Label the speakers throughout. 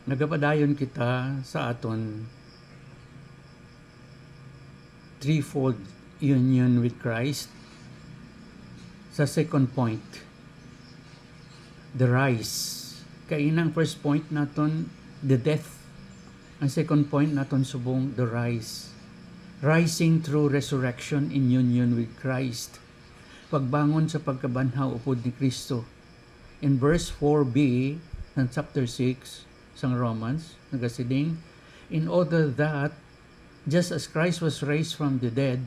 Speaker 1: Nagapadayon kita sa aton threefold union with Christ. Sa second point, the rise. Kainang first point naton, the death. Ang second point naton subong, the rise. Rising through resurrection in union with Christ. Pagbangon sa pagkabanhaw upod ni Kristo. In verse 4b ng chapter 6 sa Romans, nagasiding, in order that, just as Christ was raised from the dead,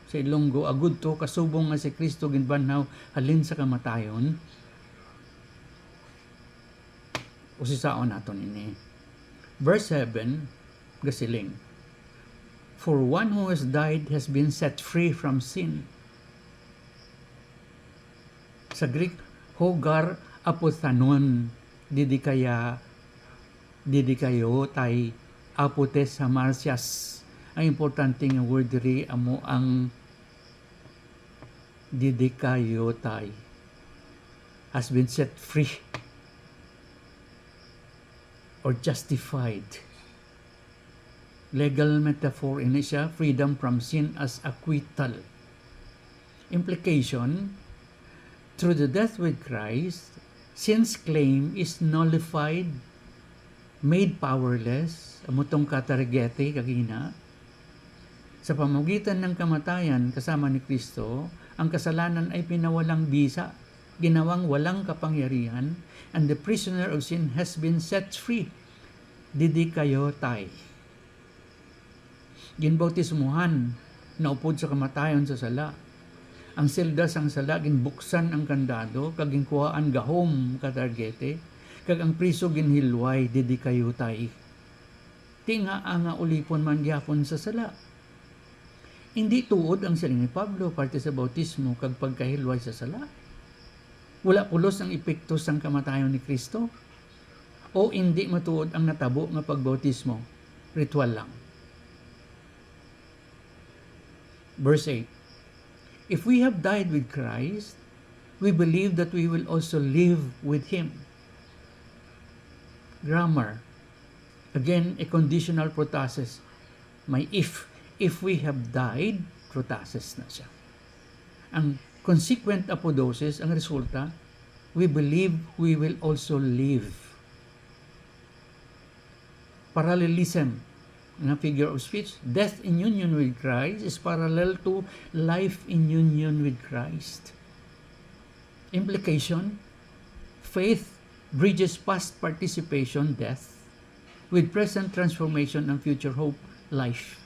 Speaker 1: sa ilonggo, agud to, kasubong nga si Kristo ginbanhaw halin sa kamatayon, usisaon naton ini. Verse 7, gasiling, for one who has died has been set free from sin. Sa Greek, hogar apothanon, didi kayo tay apotes hamarsias. Ang importante nga word diri amo ang didi kayo tay has been set free or justified. Legal metaphor ini siya, freedom from sin as acquittal. Implication, through the death with Christ, sin's claim is nullified, made powerless, amutong katargete kagina. Sa pamagitan ng kamatayan kasama ni Kristo, ang kasalanan ay pinawalang bisa, ginawang walang kapangyarihan, and the prisoner of sin has been set free. Didi kayo tay. Ginbautismuhan, naupod sa kamatayon sa sala. Ang selda sang sala, ginbuksan ang kandado, kag ginkuhaan gahom katargete, kag ang priso ginhilway, didi kayo tay. Tinga nga ulipon man gyapon sa sala. Hindi tuod ang siling ni Pablo parte sa bautismo kag pagkahilway sa sala. Wala pulos ang epekto sang kamatayon ni Kristo. O hindi matuod ang natabo nga pagbautismo, ritual lang. Verse 8, if we have died with Christ, we believe that we will also live with Him. Grammar, again, a conditional protasis. May if we have died, protasis na siya. Ang consequent apodosis, ang resulta, we believe we will also live. Parallelism, na figure of speech, death in union with Christ is parallel to life in union with Christ. Implication, faith bridges past participation, death, with present transformation and future hope, life.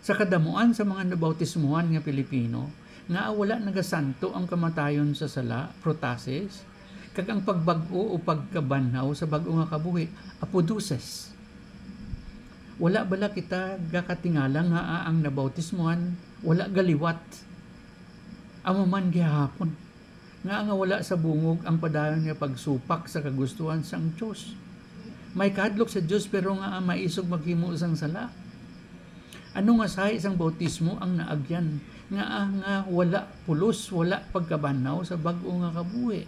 Speaker 1: Sa kadamuan sa mga nabautismuhan nga Pilipino, nga wala nagasanto ang kamatayon sa sala, protasis, kag ang pagbag-o o pagkabanhaw sa bag-o nga kabuhi, apoduses. Wala bala kita gakatingala nga ang nabautismuhan, wala galiwat. Amo man gihapon. Nga wala sa bungog ang padayon nga pagsupak sa kagustuhan sang Dios. May kadlok sa Dios pero nga maisog maghimo sang sala. Ano nga sahi sang bautismo ang naagyan nga wala pulos, wala pagkabanhaw sa bag-o nga kabuhi.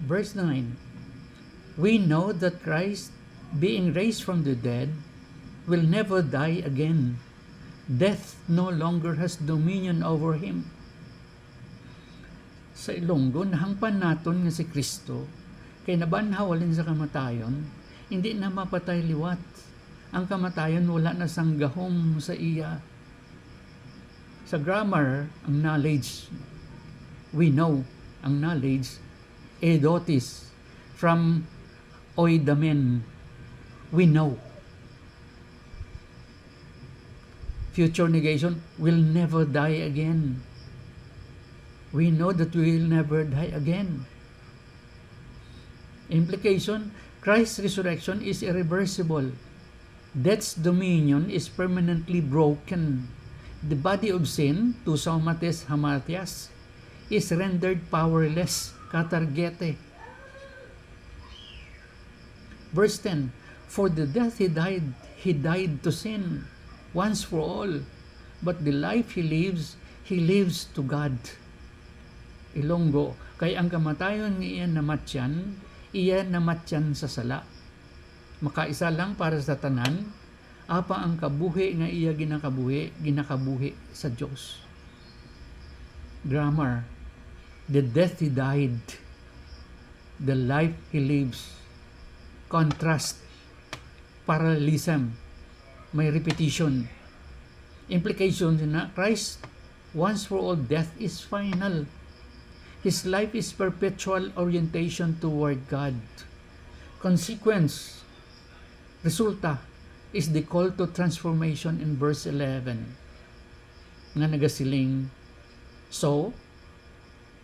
Speaker 1: Verse 9, we know that Christ, being raised from the dead, will never die again. Death no longer has dominion over Him. Sa ilonggo, nahangpan naton nga si Kristo, kay nabanhawalin sa kamatayon, hindi na mapatay liwat. Ang kamatayon wala na sang gahom sa iya. Sa grammar, ang knowledge, we know, ang knowledge, edotis, from oidamen, we know. Future negation, will never die again. We know that we will never die again. Implication, Christ's resurrection is irreversible. Death's dominion is permanently broken. The body of sin, to saumates hamartias, is rendered powerless, katargete. Verse 10, for the death he died to sin once for all, but the life he lives to God. Ilonggo, kay ang kamatayon nga iyan namatyan sa sala. Makaisa lang para sa tanan, apa ang kabuhi nga iya ginakabuhi sa Dios. Grammar, the death he died, the life he lives. Contrast, parallelism, may repetition. Implication na Christ once for all death is final. His life is perpetual orientation toward God. Consequence, resulta, is the call to transformation in verse 11. Nga nagasiling, so,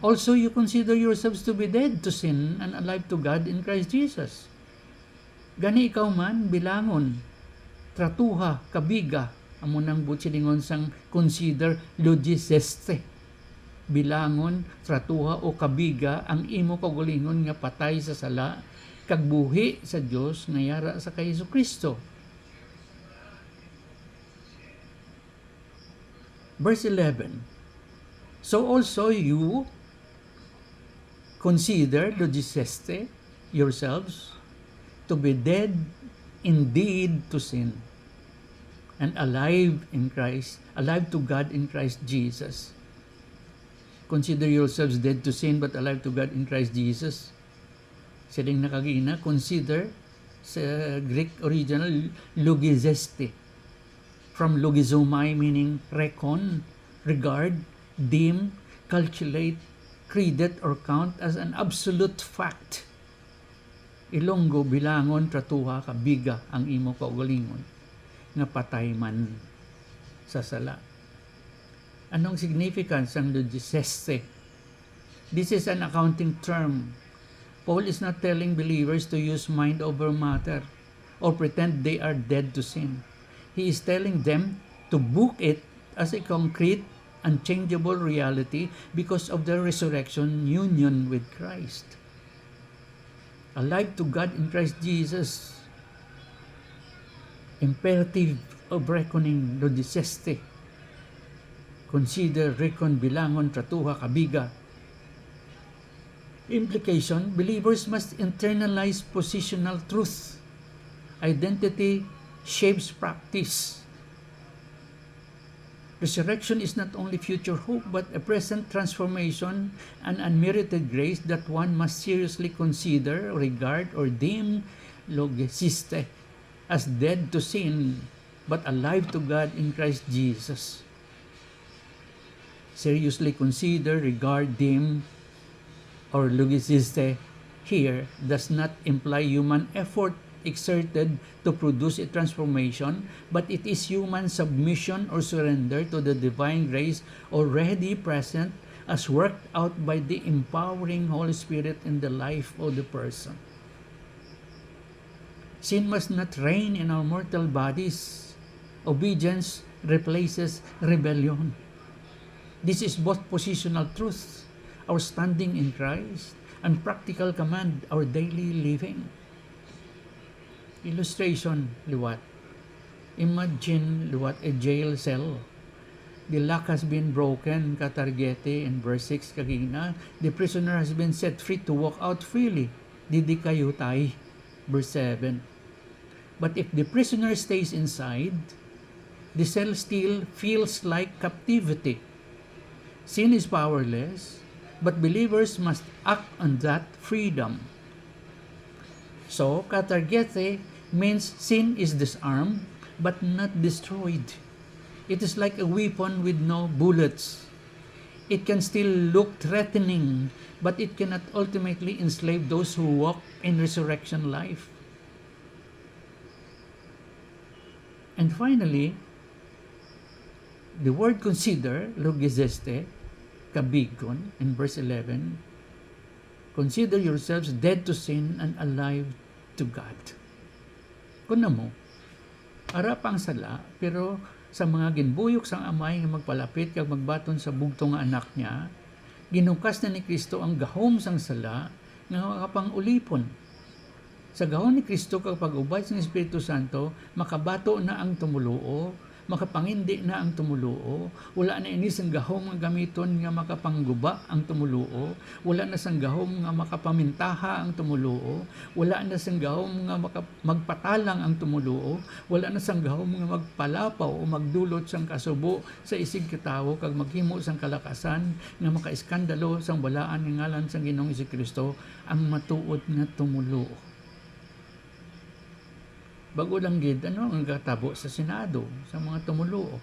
Speaker 1: also you consider yourselves to be dead to sin and alive to God in Christ Jesus. Gani ikaw man, bilangon, tratuha, kabiga, amo nang butsilingon sang consider logiseste. Bilangon, tratuha o kabiga ang imo kaugalingon nga patay sa sala, kag buhi sa Dios nga yara sa kay Jesucristo. Verse 11. So also you consider logiseste yourselves to be dead indeed to sin and alive to God in Christ Jesus. Consider yourselves dead to sin but alive to God in Christ Jesus. Siling nakagina, consider sa Greek original logizeste. From logizomai meaning reckon, regard, deem, calculate, credit or count as an absolute fact. Ilonggo, bilangon, tratuha, kabiga ang imo kaugalingon nga patay man sa sala. Anong significance ang logiseste? This is an accounting term. Paul is not telling believers to use mind over matter or pretend they are dead to sin. He is telling them to book it as a concrete, unchangeable reality because of their resurrection union with Christ. Alive to God in Christ Jesus. Imperative of reckoning, logiseste. Consider, reckon, bilangon, tratuha, kabiga. Implication, believers must internalize positional truth. Identity shapes practice. Resurrection is not only future hope but a present transformation and unmerited grace that one must seriously consider, regard, or deem logisiste as dead to sin but alive to God in Christ Jesus. Seriously consider, regard, deem, or logisiste here does not imply human effort exerted to produce a transformation, but it is human submission or surrender to the divine grace already present as worked out by the empowering Holy Spirit in the life of the person. Sin must not reign in our mortal bodies. Obedience replaces rebellion. This is both positional truth, our standing in Christ, and practical command, our daily living. Illustration, liwat. Imagine, liwat, a jail cell. The lock has been broken, katargete, in verse 6 kagina. The prisoner has been set free to walk out freely. Didi kayo tay, verse 7. But if the prisoner stays inside, the cell still feels like captivity. Sin is powerless, but believers must act on that freedom. So, katargete means sin is disarmed but not destroyed. It is like a weapon with no bullets. It can still look threatening, but it cannot ultimately enslave those who walk in resurrection life. And finally, the word consider, logizeste, kabigon, in verse 11, consider yourselves dead to sin and alive to God. Kuna mo, arap ang sala, pero sa mga ginbuyok sang amay nga magpalapit kag magbaton sa bugto nga anak niya, ginukas na ni Kristo ang gahom sang sala nga kapang ulipon. Sa gahom ni Kristo kag pag-ubay sa Espiritu Santo, makabato na ang tumuluo, makapangindi na ang tumuluo, wala na ini sang gahom nga gamiton nga makapangguba ang tumuluo, wala na sang gahom nga makapamintaha ang tumuluo, wala na sang gahom nga magpatalang ang tumuluo, wala na sang gahom nga magpalapaw o magdulot sang kasubo sa isig katawo kag maghimo sang kalakasan nga makaiskandalo sang balaan nga ngalan sang Ginoong Jesu-Kristo ang matuod nga tumuluo. Bago lang gid ano ang katabo sa Senado sa mga tumuluo.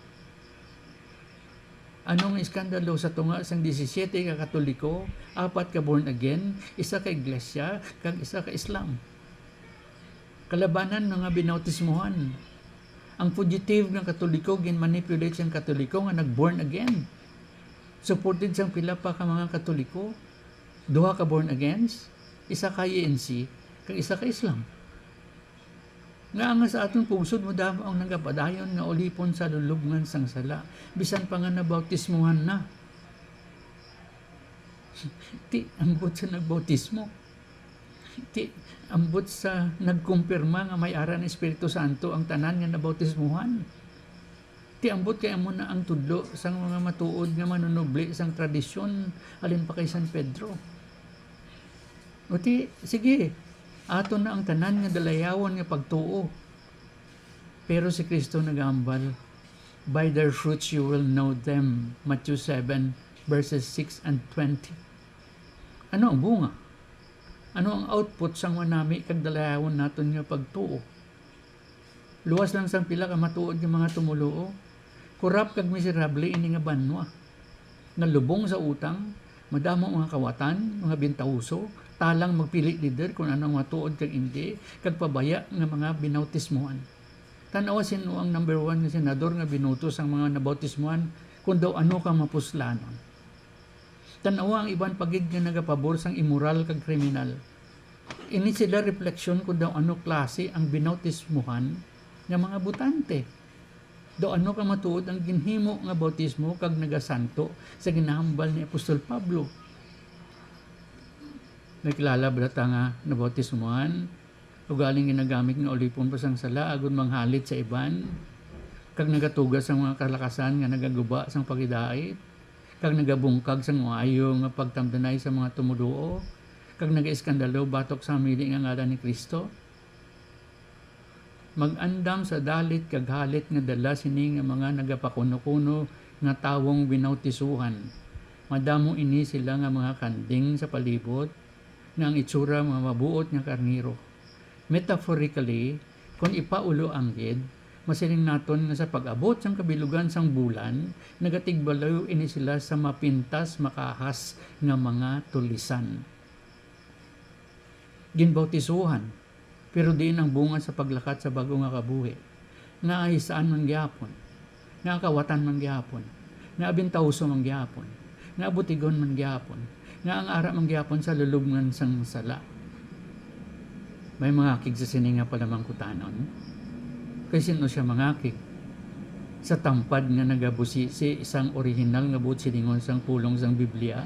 Speaker 1: Anong iskandalo sa tunga sang 17 ka Katoliko, 4 ka born again, 1 ka iglesia, kag 1 ka Islam. Kalabanan nga binautismohan. Ang fugitive ng Katoliko ginmanipulate siyang Katoliko nga nag-born again. Supported siyang pila pa ka mga Katoliko. 2 ka born agains, 1 ka ENC, kag 1 ka Islam. Nga sa atong pusod mo damo ang nagapadayon nga ulipon sa lulubngan sang sala. Bisan pa nga nabautismuhan na. Ti ambot sa nagbautismo. Ti ambot sa nagkumpirma nga may ara ng Espiritu Santo ang tanan nga nabautismuhan. Ti ambot kay amo na ang tudlo sang mga matuod nga manunubli sang tradisyon alin pa kay San Pedro. O ti sige, ato na ang tanan nga dalayawon nga pagtuo. Pero si Kristo nagambal, by their fruits you will know them. Matthew 7 verses 6 and 20. Ano ang bunga? Ano ang output sang manami kag dalayawon naton nga pagtuo? Luwas lang sang pila ka matuod nga mga tumuluo. Kurap kag miserable ini nga banwa. Nalubong sa utang, madamo mga kawatan, mga bintauso, talang magpili leader kung anong matuod kag hindi, kag pabaya nga mga binautismuhan. Tanawa sino ang number 1 nga senador nga binutos ang mga nabautismuhan kung daw ano ka mapuslanon. Tanawa ang iban pagid nga nagapabor sang immoral kag kriminal. Ini sila refleksyon kung daw ano klase ang binautismuhan nga mga butante. Daw ano ka matuod ang ginhimo nga bautismo kag nagasanto sa ginahambal ni Apostol Pablo. Nakilala ba ta nga nabautismuhan, ugaling ginagamit nga ulipon pa sang sala agon manghalit sa iban, kag nagatugas ang mga kalakasan nga nagaguba sang pagidait, kag nagabungkag sang maayo nga pagtamdanay sa mga tumuduo, kag nagaiskandalo batok sa mili nga ngalan ni Kristo. Mag-andam sa dalit kag halit nga dala sini nga mga nagapakuno-kuno nga tawong binautisuhan. Madamo ini sila nga mga kanding sa palibot nga ang itsura mga mabuot nga karniro. Metaphorically, kung ipaulo ang gid, masiling naton nga sa pag-abot sang kabilugan sang bulan, nagatigbalayo ini sila sa mapintas makahas nga mga tulisan. Ginbautisuhan, pero diin ang bunga sa paglakat sa bago nga kabuhi. Nga ahisaan man gyapon, nga kawatan man gyapon, nga abintawso man gyapon, nga butigon man gyapon, nga ang ara man gyapon sa lulubngan sang sala. May mangakig sa sininga pa lamang kutanon. Kay sino siya mangakig? Sa tampad nga nagabusi si isang original nga buot silingon sang pulong sang Biblia,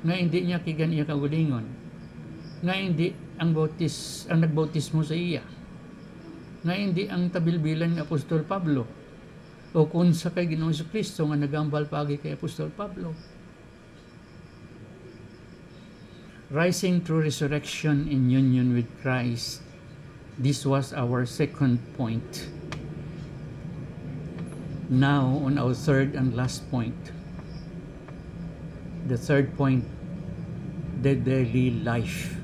Speaker 1: nga hindi niya kigan iya kaulingon, nga hindi ang nagbautismo sa iya, nga hindi ang tabilbilan ni Apostol Pablo, o kung sa kay Ginoong Jesu-Kristo nga nagambal pagi kay Apostol Pablo. Rising through resurrection in union with Christ. This was our second point. Now, on our third and last point. The third point, the daily life.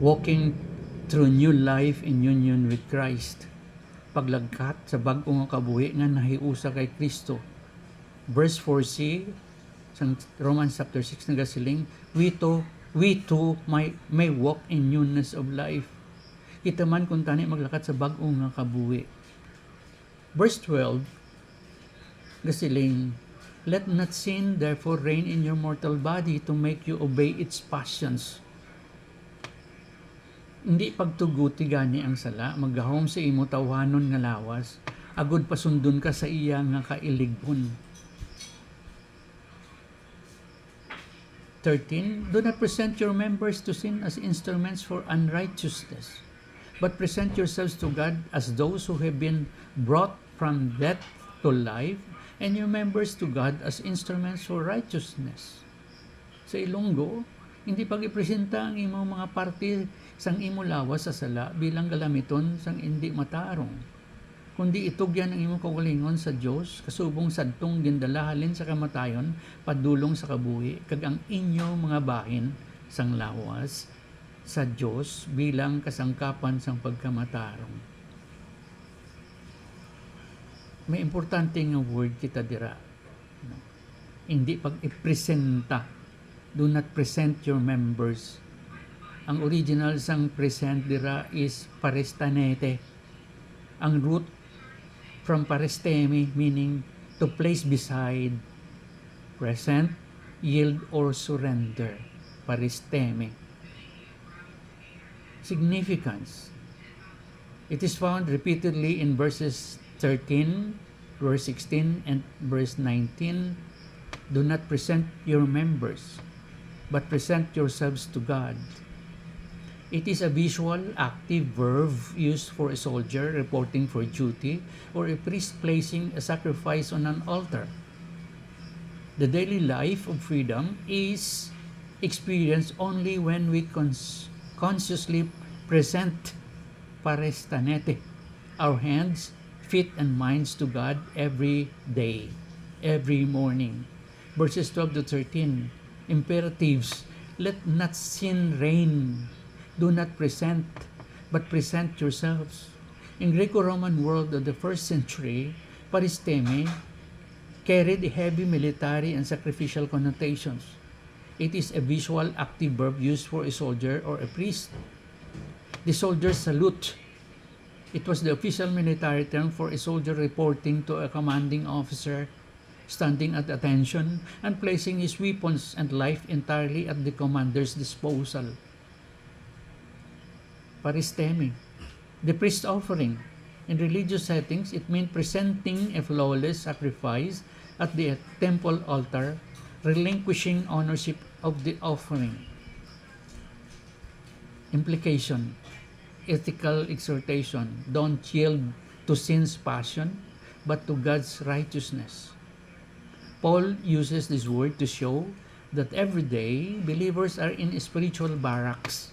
Speaker 1: Walking through new life in union with Christ. Paglagkat sa bag-o nga kabuhi nga nahiusa kay Kristo. Verse 4c, sa Romans chapter 6 nagasiling, we too may walk in newness of life. Kita man kung tani maglakat sa bag-o nga kabuhi. Verse 12, gasiling, let not sin therefore reign in your mortal body to make you obey its passions. Hindi pagtuguti gani ang sala, maggahom sa imo tawanon nga lawas, agud pasundon ka sa iya nga kailigbon. 13, do not present your members to sin as instruments for unrighteousness, but present yourselves to God as those who have been brought from death to life, and your members to God as instruments for righteousness. Sa Ilonggo, hindi pag-ipresenta ang imong mga parte sang imo lawas sa sala bilang galamiton sang hindi matarong, kundi itugyan ang imong kaugalingon sa Dios kasubong sadtong gindalahalin sa kamatayon padulong sa kabuhi kag ang inyo mga bahin sang lawas sa Dios bilang kasangkapan sang pagkamatarong. May importante nga word kita dira. Hindi pag-ipresenta. Do not present your members. Ang original sang present dira is parestanete. Ang root from parestemi, meaning to place beside, present, yield, or surrender. Parestemi. Significance. It is found repeatedly in verses 13, verse 16, and verse 19. Do not present your members, but present yourselves to God. It is a visual, active verb used for a soldier reporting for duty or a priest placing a sacrifice on an altar. The daily life of freedom is experienced only when we consciously present parestanete, our hands, feet, and minds to God every day, every morning. Verses 12 to 13, imperatives. Let not sin reign. Do not present, but present yourselves. In Greco-Roman world of the first century, paristemi carried heavy military and sacrificial connotations. It is a visual, active verb used for a soldier or a priest. The soldier's salute. It was the official military term for a soldier reporting to a commanding officer, standing at attention and placing his weapons and life entirely at the commander's disposal. Paristemi. The priest offering. In religious settings, it meant presenting a flawless sacrifice at the temple altar, relinquishing ownership of the offering. Implication. Ethical exhortation. Don't yield to sin's passion, but to God's righteousness. Paul uses this word to show that every day believers are in spiritual barracks.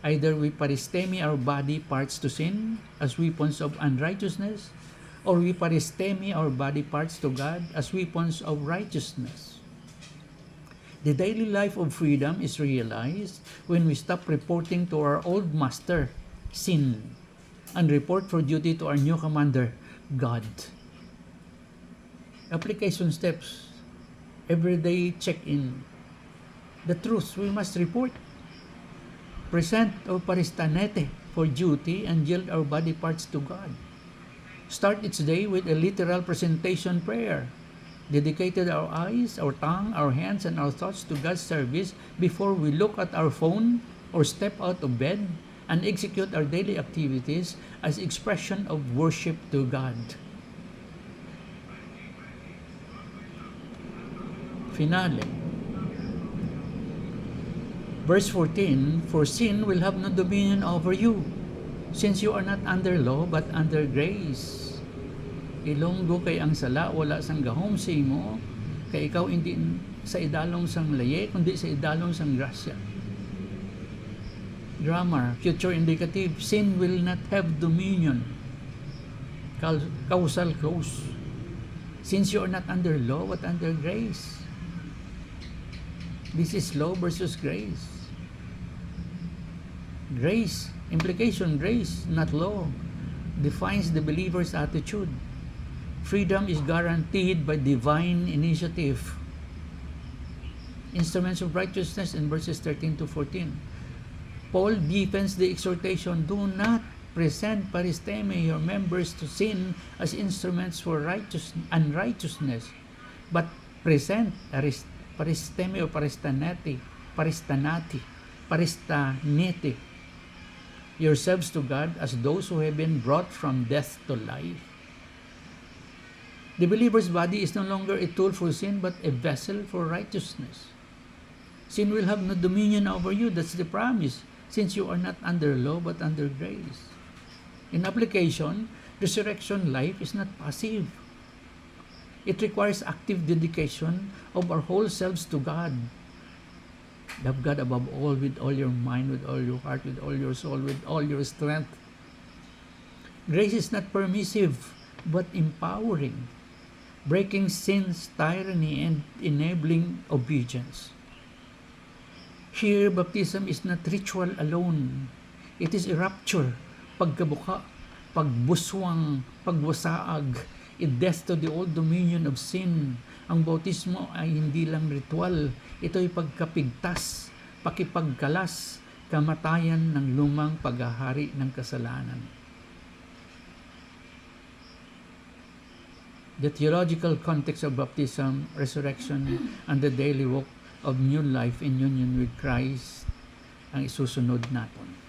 Speaker 1: Either we paristemi our body parts to sin as weapons of unrighteousness, or we paristemi our body parts to God as weapons of righteousness. The daily life of freedom is realized when we stop reporting to our old master, sin, and report for duty to our new commander, God. Application steps. Everyday check-in. The truths we must report. Present or paristanete for duty and yield our body parts to God. Start each day with a literal presentation prayer. Dedicated our eyes, our tongue, our hands, and our thoughts to God's service before we look at our phone or step out of bed and execute our daily activities as expression of worship to God. Finale. Verse 14, for sin will have no dominion over you, since you are not under law but under grace. Ilonggo kay ang sala wala sang gahom sa imo, kay ikaw hindi sa idalong sang laye kundi sa idalong sang grasya. Grammar, future indicative, sin will not have dominion. Causal clause, since you are not under law but under grace. This is law versus grace. Grace, implication, grace, not law, defines the believer's attitude. Freedom is guaranteed by divine initiative. Instruments of righteousness in verses 13 to 14. Paul deepens the exhortation, do not present paristemi your members to sin as instruments for unrighteousness, but present paristemi or paristanati yourselves to God as those who have been brought from death to life. The believer's body is no longer a tool for sin but a vessel for righteousness. Sin will have no dominion over you. That's the promise. since you are not under law but under grace. In application, resurrection life is not passive. It requires active dedication of our whole selves to God. Love God above all with all your mind, with all your heart, with all your soul, with all your strength. Grace is not permissive, but empowering, breaking sin's tyranny and enabling obedience. Here, baptism is not ritual alone. It is a rapture, pagkabuka, pagbuswang, pagwasaag, a death to the old dominion of sin. Ang bautismo ay hindi lang ritual, ito ay pagkapigtas, pakipagkalas, kamatayan ng lumang paghahari ng kasalanan. The theological context of baptism, resurrection, and the daily walk of new life in union with Christ ang isusunod natin.